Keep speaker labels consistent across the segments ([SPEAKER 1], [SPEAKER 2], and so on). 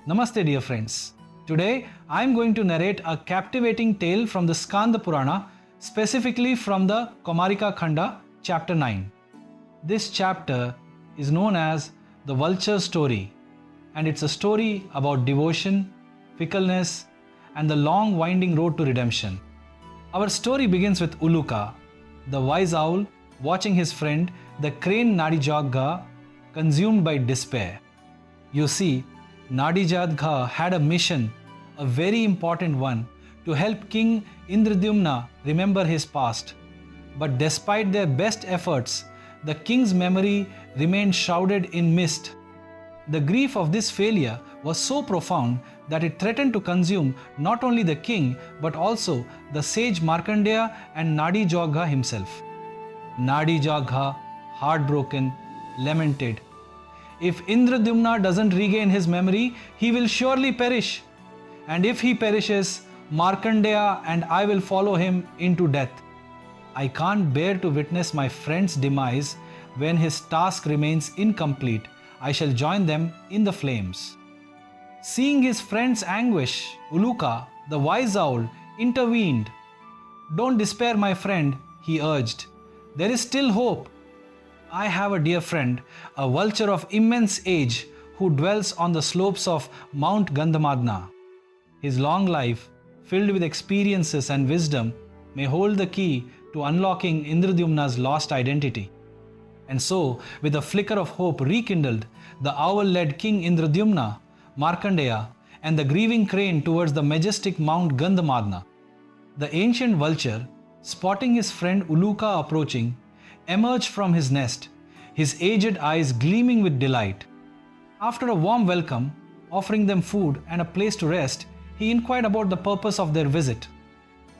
[SPEAKER 1] Namaste, dear friends. Today, I am going to narrate a captivating tale from the Skanda Purana, specifically from the Kumarika Khanda, chapter 9. This chapter is known as the Vulture Story, and it's a story about devotion, fickleness, and the long winding road to redemption. Our story begins with Uluka, the wise owl, watching his friend, the crane Nadijagha, consumed by despair. You see, Nadijadgha had a mission, a very important one, to help King Indradyumna remember his past. But despite their best efforts, the king's memory remained shrouded in mist. The grief of this failure was so profound that it threatened to consume not only the king but also the sage Markandeya and Nadijagha himself. Nadijagha, heartbroken, lamented, "If Indradyumna doesn't regain his memory, he will surely perish. And if he perishes, Markandeya and I will follow him into death. I can't bear to witness my friend's demise when his task remains incomplete. I shall join them in the flames." Seeing his friend's anguish, Uluka, the wise owl, intervened. "Don't despair, my friend," he urged. "There is still hope. I have a dear friend, a vulture of immense age who dwells on the slopes of Mount Gandhamadna. His long life, filled with experiences and wisdom, may hold the key to unlocking Indradyumna's lost identity." And so, with a flicker of hope rekindled, the owl led King Indradyumna, Markandeya, and the grieving crane towards the majestic Mount Gandhamadna. The ancient vulture, spotting his friend Uluka approaching, emerged from his nest, his aged eyes gleaming with delight. After a warm welcome, offering them food and a place to rest, he inquired about the purpose of their visit.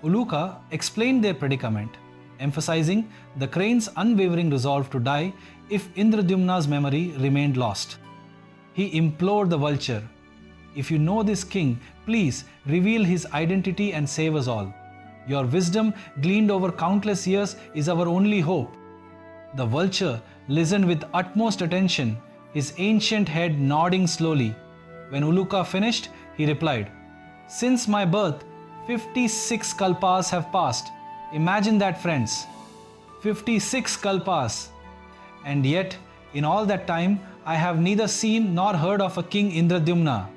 [SPEAKER 1] Uluka explained their predicament, emphasizing the crane's unwavering resolve to die if Indradyumna's memory remained lost. He implored the vulture, "If you know this king, please reveal his identity and save us all. Your wisdom, gleaned over countless years, is our only hope." The vulture listened with utmost attention, his ancient head nodding slowly. When Uluka finished, he replied, "Since my birth, 56 kalpas have passed. Imagine that, friends. 56 kalpas. And yet, in all that time, I have neither seen nor heard of a King Indradyumna."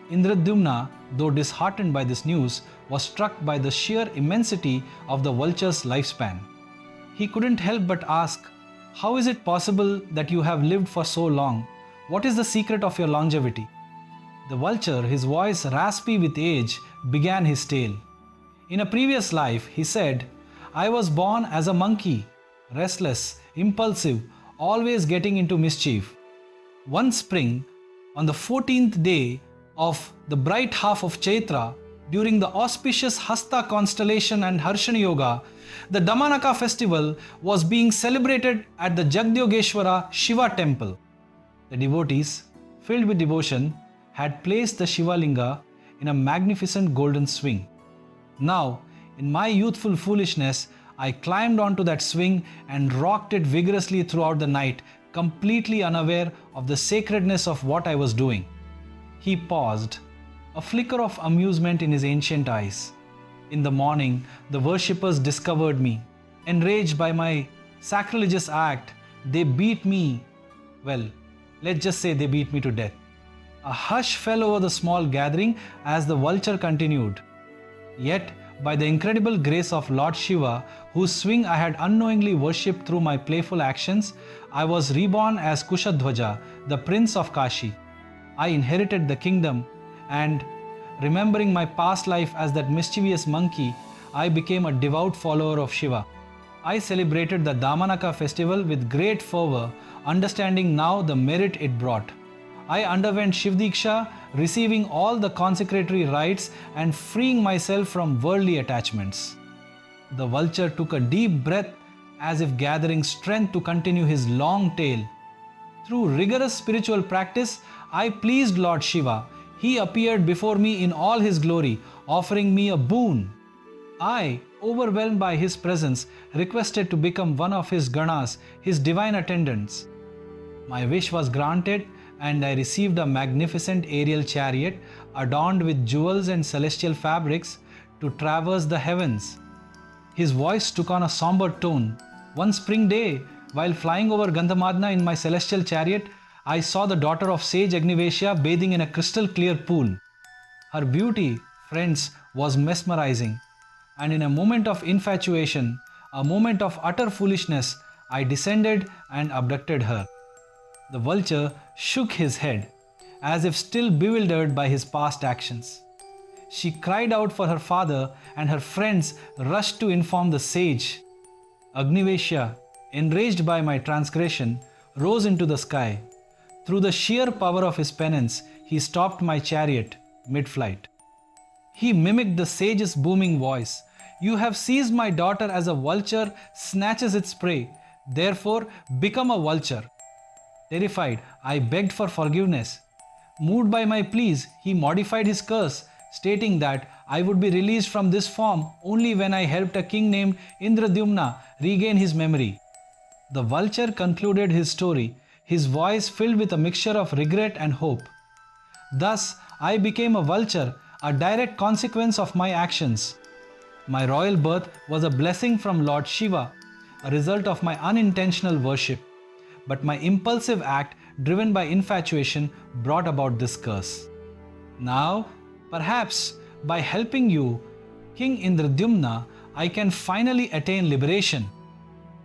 [SPEAKER 1] Indradyumna, though disheartened by this news, was struck by the sheer immensity of the vulture's lifespan. He couldn't help but ask, "How is it possible that you have lived for so long? What is the secret of your longevity?" The vulture, his voice raspy with age, began his tale. "In a previous life," he said, "I was born as a monkey, restless, impulsive, always getting into mischief. One spring, on the 14th day of the bright half of Chaitra, during the auspicious Hasta constellation and Harshana Yoga, the Damanaka festival was being celebrated at the Jagdyogeshwara Shiva temple. The devotees, filled with devotion, had placed the Shiva Linga in a magnificent golden swing. Now, in my youthful foolishness, I climbed onto that swing and rocked it vigorously throughout the night, completely unaware of the sacredness of what I was doing." He paused, a flicker of amusement in his ancient eyes. "In the morning, the worshippers discovered me. Enraged by my sacrilegious act, they beat me. Well, let's just say they beat me to death." A hush fell over the small gathering as the vulture continued. "Yet, by the incredible grace of Lord Shiva, whose swing I had unknowingly worshipped through my playful actions, I was reborn as Kushadhwaja, the prince of Kashi. I inherited the kingdom, and remembering my past life as that mischievous monkey, I became a devout follower of Shiva. I celebrated the Damanaka festival with great fervor, understanding now the merit it brought. I underwent Shivdiksha, receiving all the consecratory rites and freeing myself from worldly attachments." The vulture took a deep breath as if gathering strength to continue his long tale. "Through rigorous spiritual practice, I pleased Lord Shiva. He appeared before me in all his glory, offering me a boon. I, overwhelmed by his presence, requested to become one of his ganas, his divine attendants. My wish was granted, and I received a magnificent aerial chariot adorned with jewels and celestial fabrics to traverse the heavens. His voice took on a somber tone. One spring day, while flying over Gandhamadana in my celestial chariot, I saw the daughter of sage Agnivesia bathing in a crystal clear pool. Her beauty, friends, was mesmerizing, and in a moment of infatuation, a moment of utter foolishness, I descended and abducted her. The vulture shook his head, as if still bewildered by his past actions. She cried out for her father, and her friends rushed to inform the sage. Agnivesha, enraged by my transgression, rose into the sky. Through the sheer power of his penance, he stopped my chariot mid-flight. He mimicked the sage's booming voice. "You have seized my daughter as a vulture snatches its prey. Therefore, become a vulture." Terrified, I begged for forgiveness. Moved by my pleas, he modified his curse, stating that I would be released from this form only when I helped a king named Indradyumna regain his memory. The vulture concluded his story, his voice filled with a mixture of regret and hope. Thus, I became a vulture, a direct consequence of my actions. My royal birth was a blessing from Lord Shiva, a result of my unintentional worship. But my impulsive act, driven by infatuation, brought about this curse. Now, perhaps by helping you, King Indradyumna, I can finally attain liberation.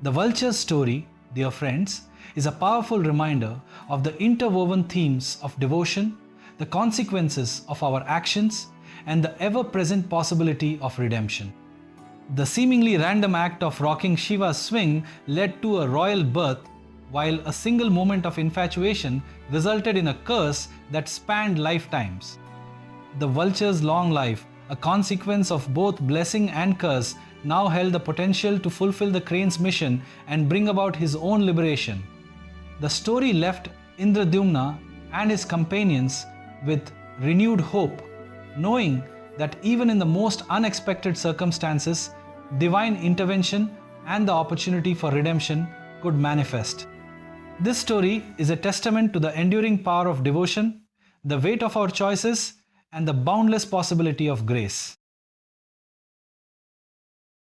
[SPEAKER 1] The vulture's story, dear friends, is a powerful reminder of the interwoven themes of devotion, the consequences of our actions, and the ever-present possibility of redemption. The seemingly random act of rocking Shiva's swing led to a royal birth, while a single moment of infatuation resulted in a curse that spanned lifetimes. The vulture's long life, a consequence of both blessing and curse, now held the potential to fulfill the crane's mission and bring about his own liberation. The story left Indradyumna and his companions with renewed hope, knowing that even in the most unexpected circumstances, divine intervention and the opportunity for redemption could manifest. This story is a testament to the enduring power of devotion, the weight of our choices, and the boundless possibility of grace.